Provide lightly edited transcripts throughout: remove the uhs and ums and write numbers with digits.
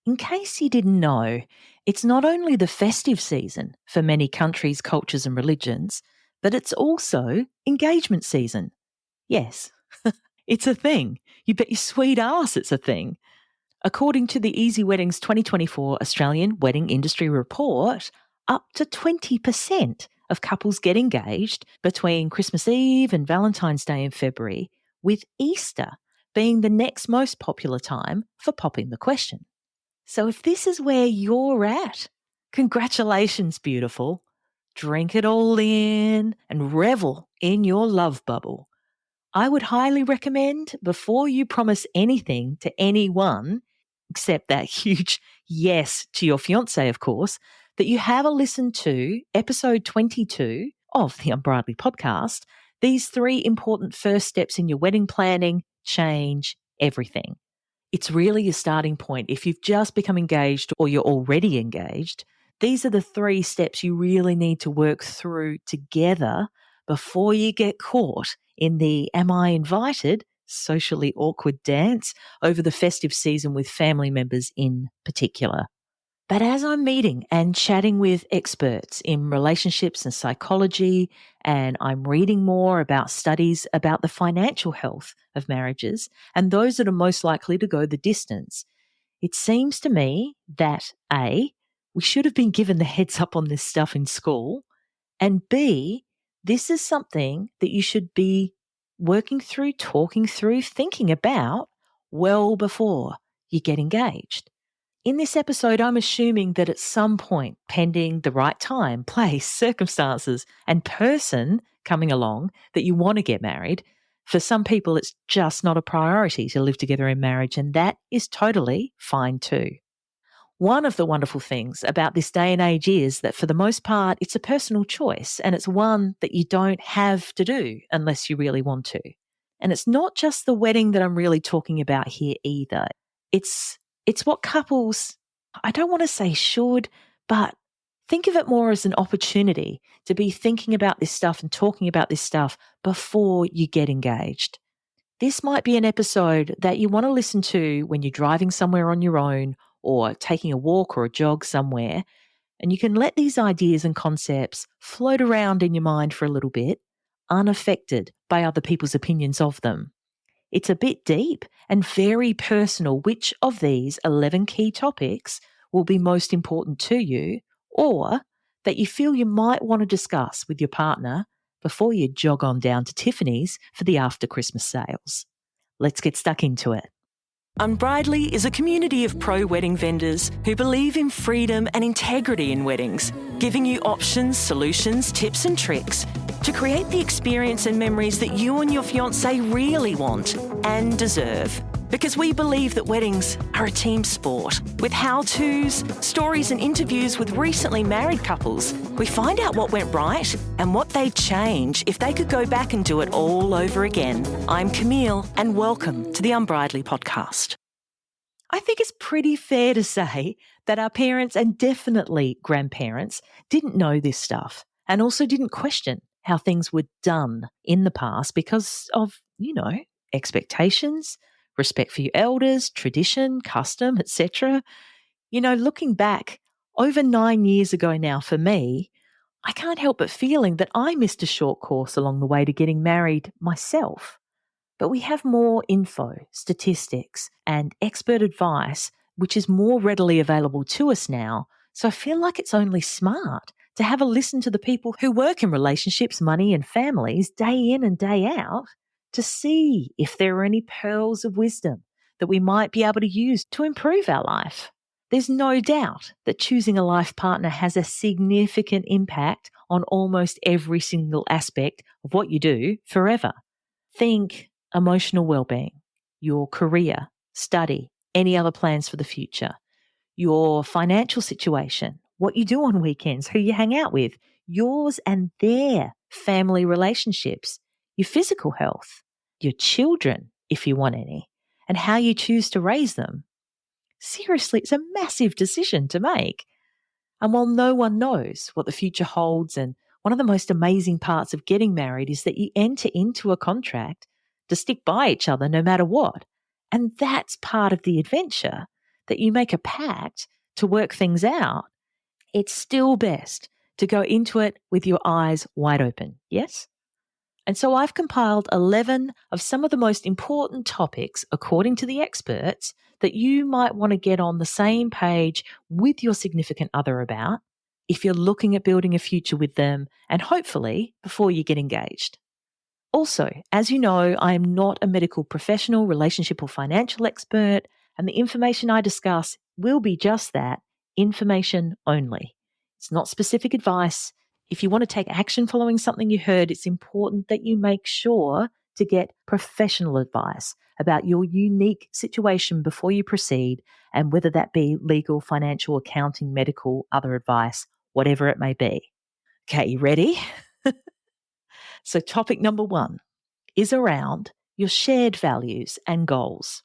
In case you didn't know, it's not only the festive season for many countries, cultures, and religions, but it's also engagement season. Yes, it's a thing. You bet your sweet ass it's a thing. According to the Easy Weddings 2024 Australian Wedding Industry Report, up to 20% of couples get engaged between Christmas Eve and Valentine's Day in February, with Easter being the next most popular time for popping the question. So if this is where you're at, congratulations, beautiful. Drink it all in and revel in your love bubble. I would highly recommend, before you promise anything to anyone, except that huge yes to your fiance, of course, that you have a listen to episode 22 of the Unbridled podcast. These 3 important first steps in your wedding planning change everything. It's really a starting point. If you've just become engaged or you're already engaged, these are the 3 steps you really need to work through together before you get caught in the am I invited socially awkward dance over the festive season with family members in particular. But as I'm meeting and chatting with experts in relationships and psychology, and I'm reading more about studies about the financial health of marriages and those that are most likely to go the distance, it seems to me that A, we should have been given the heads up on this stuff in school, and B, this is something that you should be working through, talking through, thinking about well before you get engaged. In this episode, I'm assuming that at some point, pending the right time, place, circumstances, and person coming along, that you want to get married. For some people, it's just not a priority to live together in marriage, and that is totally fine too. One of the wonderful things about this day and age is that for the most part, it's a personal choice, and it's one that you don't have to do unless you really want to. And it's not just the wedding that I'm really talking about here either. It's what couples, I don't want to say should, but think of it more as an opportunity to be thinking about this stuff and talking about this stuff before you get engaged. This might be an episode that you want to listen to when you're driving somewhere on your own or taking a walk or a jog somewhere, and you can let these ideas and concepts float around in your mind for a little bit, unaffected by other people's opinions of them. It's a bit deep and very personal which of these 11 key topics will be most important to you, or that you feel you might want to discuss with your partner before you jog on down to Tiffany's for the after Christmas sales. Let's get stuck into it. Unbridled is a community of pro-wedding vendors who believe in freedom and integrity in weddings, giving you options, solutions, tips and tricks to create the experience and memories that you and your fiancé really want and deserve. Because we believe that weddings are a team sport. With how-tos, stories and interviews with recently married couples, we find out what went right and what they'd change if they could go back and do it all over again. I'm Camille, and welcome to the Unbridled podcast. I think it's pretty fair to say that our parents and definitely grandparents didn't know this stuff and also didn't question how things were done in the past because of, expectations, respect for your elders, tradition, custom, etc. Looking back over 9 years ago now for me, I can't help but feeling that I missed a short course along the way to getting married myself. But we have more info, statistics, and expert advice, which is more readily available to us now. So I feel like it's only smart to have a listen to the people who work in relationships, money, and families day in and day out to see if there are any pearls of wisdom that we might be able to use to improve our life. There's no doubt that choosing a life partner has a significant impact on almost every single aspect of what you do forever. Think emotional well-being, your career, study, any other plans for the future, your financial situation, what you do on weekends, who you hang out with, yours and their family relationships, your physical health, your children, if you want any, and how you choose to raise them. Seriously, it's a massive decision to make. And while no one knows what the future holds, and one of the most amazing parts of getting married is that you enter into a contract to stick by each other no matter what. And that's part of the adventure. that you make a pact to work things out, it's still best to go into it with your eyes wide open. Yes? And so I've compiled 11 of some of the most important topics, according to the experts, that you might want to get on the same page with your significant other about if you're looking at building a future with them and hopefully before you get engaged. Also, as you know, I am not a medical professional, relationship or financial expert, and the information I discuss will be just that, information only. It's not specific advice. If you want to take action following something you heard, it's important that you make sure to get professional advice about your unique situation before you proceed, and whether that be legal, financial, accounting, medical, other advice, whatever it may be. Okay, you ready? So topic number 1 is around your shared values and goals.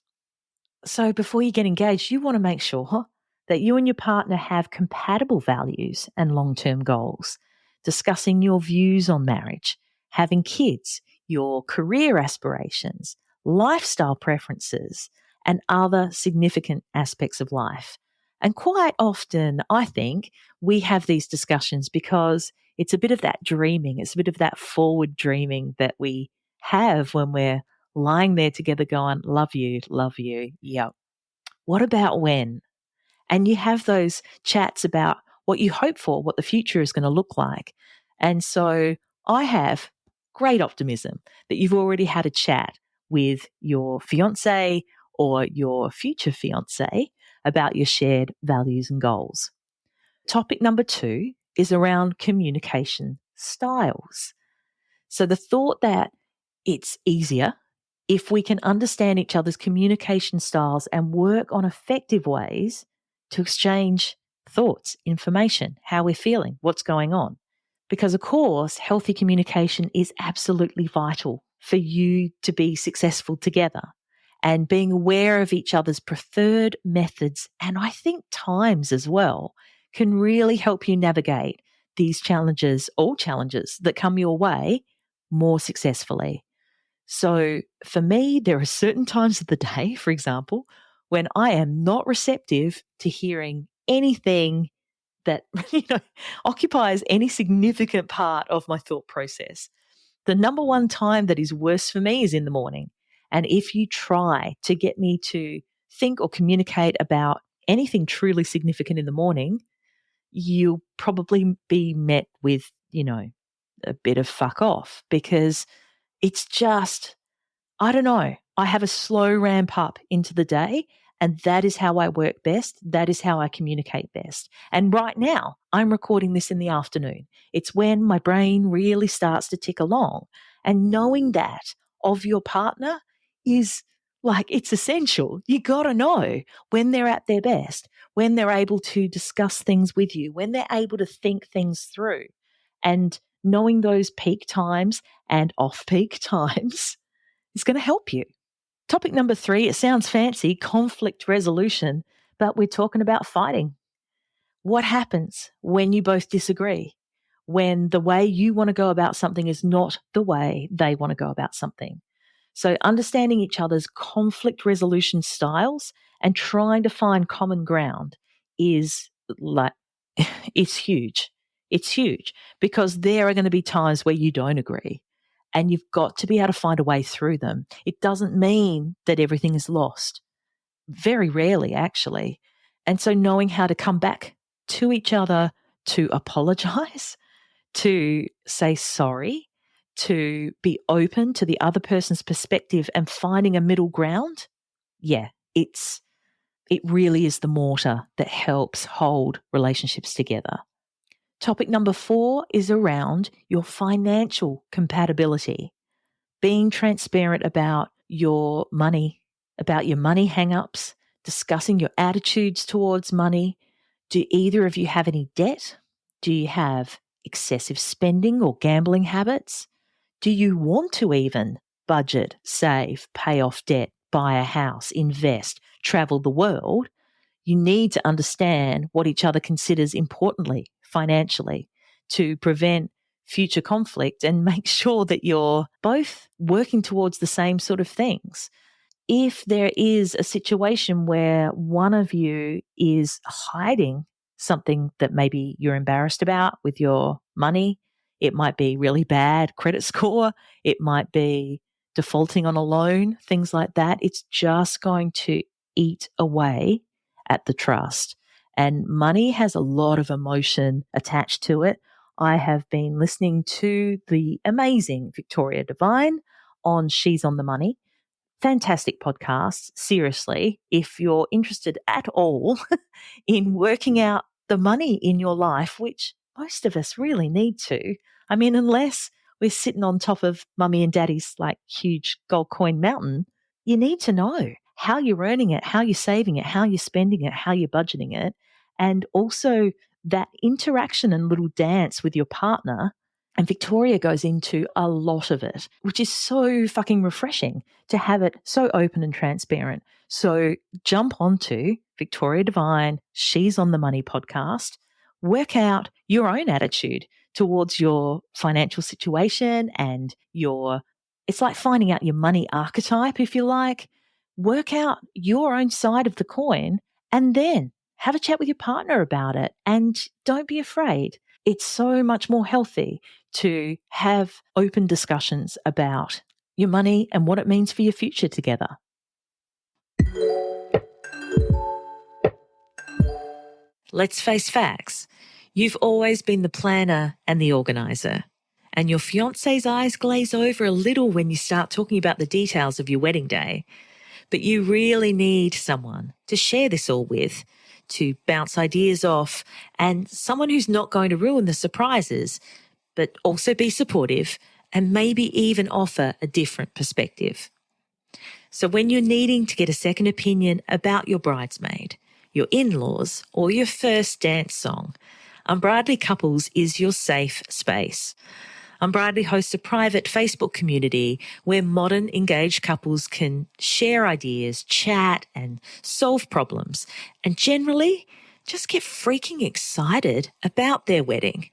So before you get engaged, you want to make sure that you and your partner have compatible values and long-term goals, discussing your views on marriage, having kids, your career aspirations, lifestyle preferences, and other significant aspects of life. And quite often, I think, we have these discussions because it's a bit of that dreaming, it's a bit of that forward dreaming that we have when we're lying there together going, love you, yep. What about when? And you have those chats about what you hope for, what the future is going to look like. And so I have great optimism that you've already had a chat with your fiance or your future fiance about your shared values and goals. Topic number 2 is around communication styles. So the thought that it's easier if we can understand each other's communication styles and work on effective ways to exchange thoughts, information, how we're feeling, what's going on. Because, of course, healthy communication is absolutely vital for you to be successful together. And being aware of each other's preferred methods, and I think times as well, can really help you navigate these challenges, all challenges that come your way, more successfully. So for me, there are certain times of the day, for example, when I am not receptive to hearing anything that occupies any significant part of my thought process. The number one time that is worse for me is in the morning. And if you try to get me to think or communicate about anything truly significant in the morning, you'll probably be met with, a bit of fuck off, because it's just, I don't know. I have a slow ramp up into the day, and that is how I work best. That is how I communicate best. And right now, I'm recording this in the afternoon. It's when my brain really starts to tick along. And knowing that of your partner is like, it's essential. You got to know when they're at their best, when they're able to discuss things with you, when they're able to think things through. And knowing those peak times and off peak times is going to help you. Topic number 3, it sounds fancy, conflict resolution, but we're talking about fighting. What happens when you both disagree? When the way you want to go about something is not the way they want to go about something. So understanding each other's conflict resolution styles and trying to find common ground is like, it's huge. It's huge because there are going to be times where you don't agree. And you've got to be able to find a way through them. It doesn't mean that everything is lost. Very rarely, actually. And so knowing how to come back to each other to apologize, to say sorry, to be open to the other person's perspective and finding a middle ground, it really is the mortar that helps hold relationships together. Topic number 4 is around your financial compatibility. Being transparent about your money hang-ups, discussing your attitudes towards money. Do either of you have any debt? Do you have excessive spending or gambling habits? Do you want to even budget, save, pay off debt, buy a house, invest, travel the world? You need to understand what each other considers importantly financially to prevent future conflict and make sure that you're both working towards the same sort of things. if there is a situation where one of you is hiding something that maybe you're embarrassed about with your money, it might be really bad credit score, it might be defaulting on a loan, things like that. It's just going to eat away at the trust. And money has a lot of emotion attached to it. I have been listening to the amazing Victoria Devine on She's on the Money. Fantastic podcast. Seriously, if you're interested at all in working out the money in your life, which most of us really need to, I mean, unless we're sitting on top of mummy and daddy's like huge gold coin mountain, you need to know how you're earning it, how you're saving it, how you're spending it, how you're budgeting it, and also that interaction and little dance with your partner. And Victoria goes into a lot of it, which is so fucking refreshing to have it so open and transparent. So jump onto Victoria Devine, She's on the Money podcast, work out your own attitude towards your financial situation and it's like finding out your money archetype, if you like. Work out your own side of the coin and then have a chat with your partner about it. And don't be afraid. It's so much more healthy to have open discussions about your money and what it means for your future together. Let's face facts. You've always been the planner and the organizer. And your fiancé's eyes glaze over a little when you start talking about the details of your wedding day. But you really need someone to share this all with, to bounce ideas off, and someone who's not going to ruin the surprises, but also be supportive and maybe even offer a different perspective. So when you're needing to get a second opinion about your bridesmaid, your in-laws, or your first dance song, Unbridely Couples is your safe space. Unbridely hosts a private Facebook community where modern engaged couples can share ideas, chat, and solve problems, and generally just get freaking excited about their wedding.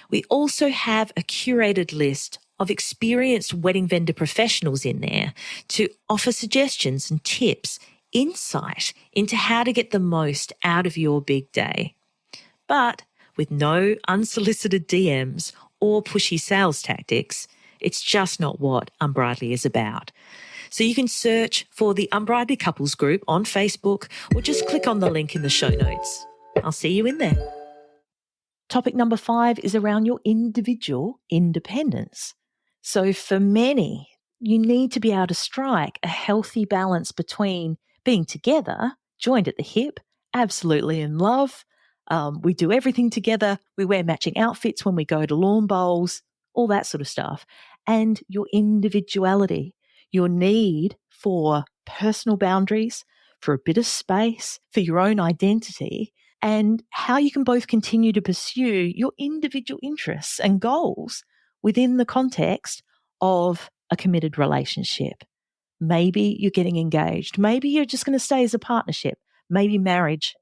We also have a curated list of experienced wedding vendor professionals in there to offer suggestions and tips, insight into how to get the most out of your big day. But with no unsolicited DMs or pushy sales tactics, it's just not what Unbridely is about. So you can search for the Unbridely Couples group on Facebook or just click on the link in the show notes. I'll see you in there. Topic number 5 is around your individual independence. So for many, you need to be able to strike a healthy balance between being together, joined at the hip, absolutely in love. We do everything together. We wear matching outfits when we go to lawn bowls, all that sort of stuff. And your individuality, your need for personal boundaries, for a bit of space, for your own identity, and how you can both continue to pursue your individual interests and goals within the context of a committed relationship. Maybe you're getting engaged. Maybe you're just going to stay as a partnership. Maybe marriage,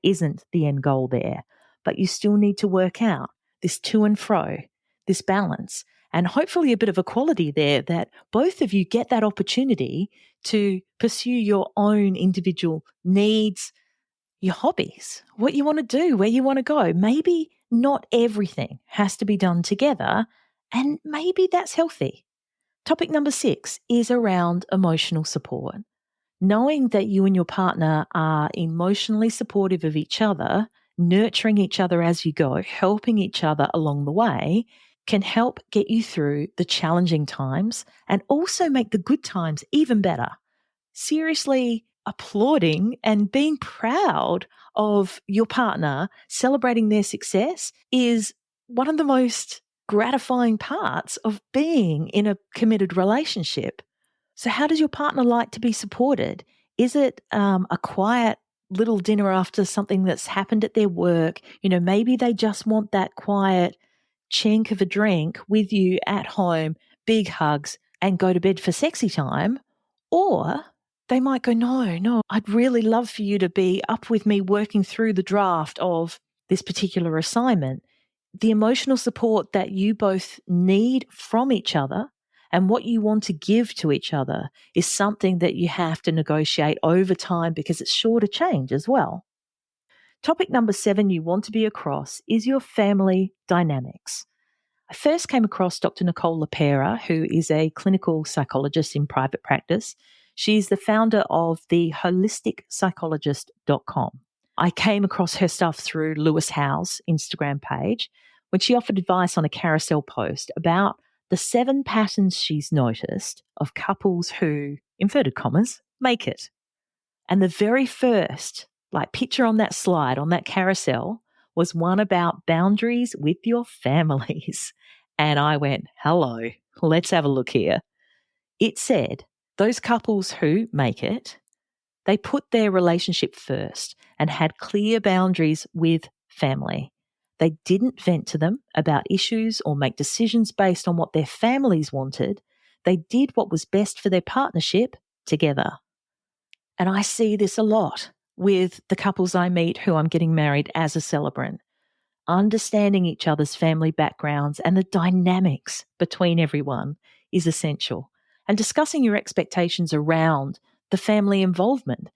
isn't the end goal there, but you still need to work out this to and fro, this balance, and hopefully a bit of equality there that both of you get that opportunity to pursue your own individual needs, your hobbies, what you want to do, where you want to go. Maybe not everything has to be done together, and maybe that's healthy. Topic number 6 is around emotional support. Knowing that you and your partner are emotionally supportive of each other, nurturing each other as you go, helping each other along the way, can help get you through the challenging times and also make the good times even better. Seriously applauding and being proud of your partner, celebrating their success is one of the most gratifying parts of being in a committed relationship. So how does your partner like to be supported? Is it a quiet little dinner after something that's happened at their work? Maybe they just want that quiet chink of a drink with you at home, big hugs, and go to bed for sexy time. Or they might go, no, I'd really love for you to be up with me working through the draft of this particular assignment. The emotional support that you both need from each other And what you want to give to each other is something that you have to negotiate over time because it's sure to change as well. Topic number 7 you want to be across is your family dynamics. I first came across Dr. Nicole LaPera, who is a clinical psychologist in private practice. She's the founder of the holisticspsychologist.com. I came across her stuff through Lewis Howe's Instagram page when she offered advice on a carousel post about the 7 patterns she's noticed of couples who, inverted commas, make it. And the very first, picture on that slide, on that carousel, was one about boundaries with your families. And I went, hello, let's have a look here. It said, those couples who make it, they put their relationship first and had clear boundaries with family. They didn't vent to them about issues or make decisions based on what their families wanted. They did what was best for their partnership together. And I see this a lot with the couples I meet who I'm getting married as a celebrant. Understanding each other's family backgrounds and the dynamics between everyone is essential. And discussing your expectations around the family involvement,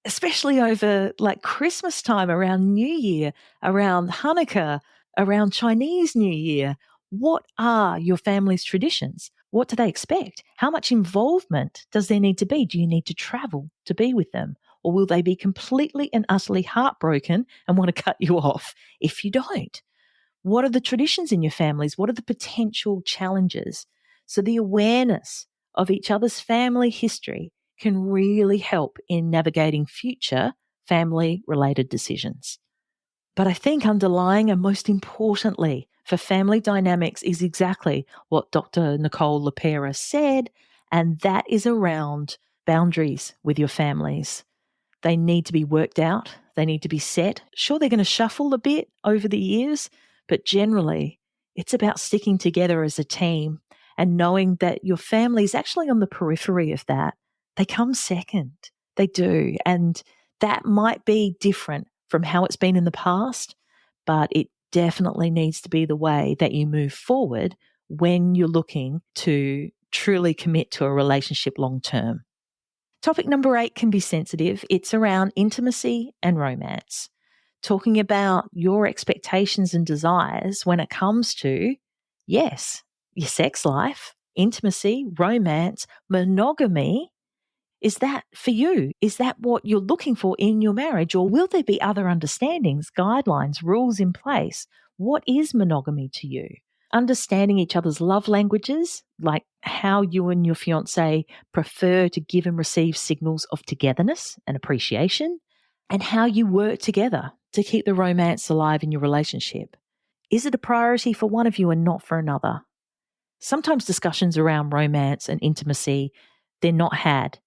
especially over Christmas time, around New Year, around Hanukkah, around Chinese New Year. What are your family's traditions? What do they expect? How much involvement does there need to be? Do you need to travel to be with them? Or will they be completely and utterly heartbroken and want to cut you off if you don't? What are the traditions in your families? What are the potential challenges? So the awareness of each other's family history can really help in navigating future family-related decisions. But I think underlying and most importantly for family dynamics is exactly what Dr. Nicole LaPera said, and that is around boundaries with your families. They need to be worked out. They need to be set. Sure, they're going to shuffle a bit over the years, but generally it's about sticking together as a team and knowing that your family is actually on the periphery of that. They come second. They do. And that might be different from how it's been in the past, but it definitely needs to be the way that you move forward when you're looking to truly commit to a relationship long term. Topic number 8 can be sensitive. It's around intimacy and romance. Talking about your expectations and desires when it comes to, yes, your sex life, intimacy, romance, monogamy. Is that for you? Is that what you're looking for in your marriage? Or will there be other understandings, guidelines, rules in place? What is monogamy to you? Understanding each other's love languages, like how you and your fiance prefer to give and receive signals of togetherness and appreciation, and how you work together to keep the romance alive in your relationship. Is it a priority for one of you and not for another? Sometimes discussions around romance and intimacy, they're not had,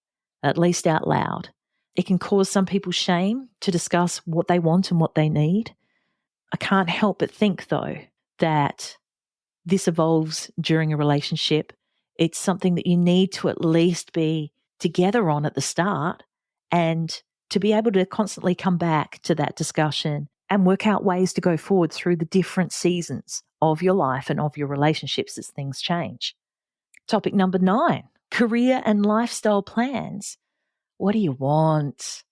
at least out loud. It can cause some people shame to discuss what they want and what they need. I can't help but think, though, that this evolves during a relationship. It's something that you need to at least be together on at the start and to be able to constantly come back to that discussion and work out ways to go forward through the different seasons of your life and of your relationships as things change. Topic number 9, career and lifestyle plans. What do you want?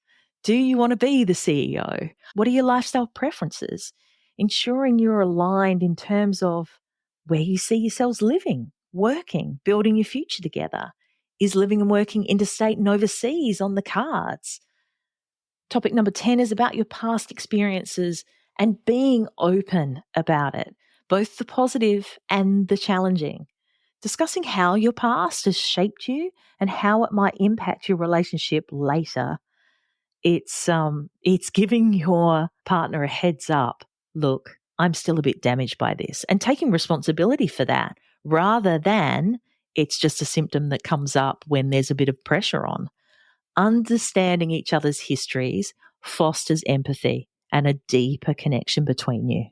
Do you want to be the CEO? What are your lifestyle preferences? Ensuring you're aligned in terms of where you see yourselves living, working, building your future together. Is living and working interstate and overseas on the cards? Topic number 10 is about your past experiences and being open about it, both the positive and the challenging. Discussing how your past has shaped you and how it might impact your relationship later. It's giving your partner a heads up. Look, I'm still a bit damaged by this, and taking responsibility for that rather than it's just a symptom that comes up when there's a bit of pressure on. Understanding each other's histories fosters empathy and a deeper connection between you.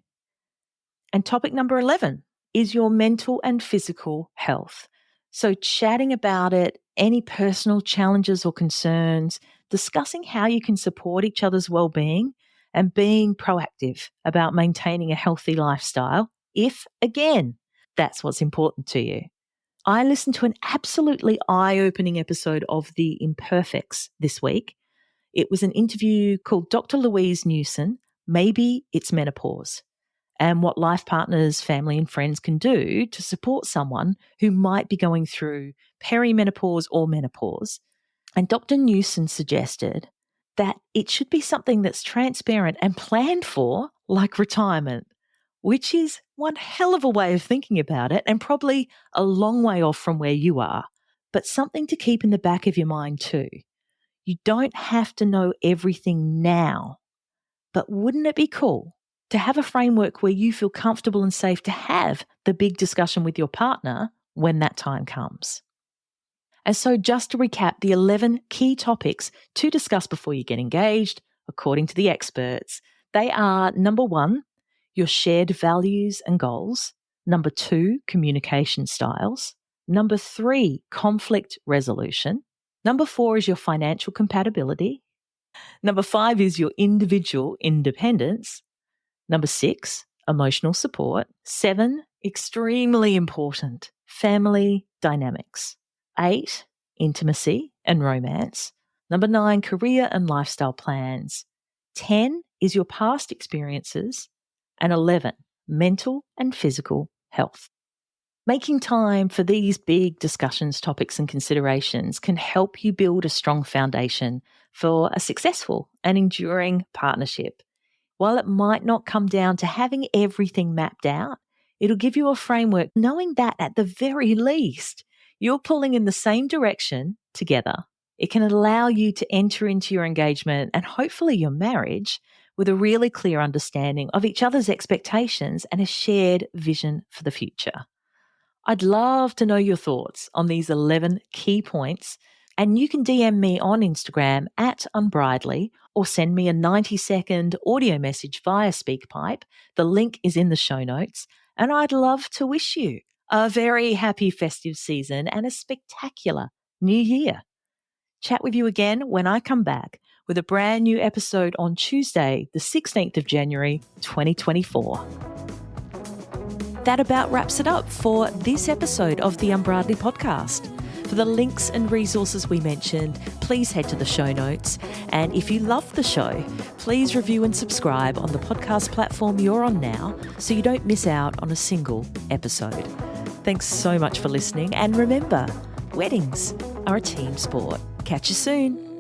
And topic number 11 is your mental and physical health. So chatting about it, any personal challenges or concerns, discussing how you can support each other's well-being, and being proactive about maintaining a healthy lifestyle if, again, that's what's important to you. I listened to an absolutely eye-opening episode of The Imperfects this week. It was an interview called Dr. Louise Newson, Maybe It's Menopause, and what life partners, family and friends can do to support someone who might be going through perimenopause or menopause. And Dr. Newson suggested that it should be something that's transparent and planned for, like retirement, which is one hell of a way of thinking about it and probably a long way off from where you are, but something to keep in the back of your mind too. You don't have to know everything now, but wouldn't it be cool to have a framework where you feel comfortable and safe to have the big discussion with your partner when that time comes? And so just to recap the 11 key topics to discuss before you get engaged, according to the experts, they are: number 1, your shared values and goals. Number 2, communication styles. Number 3, conflict resolution. Number 4 is your financial compatibility. Number 5 is your individual independence. Number 6, emotional support. 7, extremely important, family dynamics. 8, intimacy and romance. Number 9, career and lifestyle plans. 10 is your past experiences. And 11, mental and physical health. Making time for these big discussions, topics, and considerations can help you build a strong foundation for a successful and enduring partnership. While it might not come down to having everything mapped out, it'll give you a framework knowing that at the very least, you're pulling in the same direction together. It can allow you to enter into your engagement and hopefully your marriage with a really clear understanding of each other's expectations and a shared vision for the future. I'd love to know your thoughts on these 11 key points, and you can DM me on Instagram at Unbridely or send me a 90-second audio message via SpeakPipe. The link is in the show notes, and I'd love to wish you a very happy festive season and a spectacular new year. Chat with you again when I come back with a brand new episode on Tuesday, the 16th of January, 2024. That about wraps it up for this episode of the Unbridely podcast. For the links and resources we mentioned, please head to the show notes. And if you love the show, please review and subscribe on the podcast platform you're on now so you don't miss out on a single episode. Thanks so much for listening. And remember, weddings are a team sport. Catch you soon.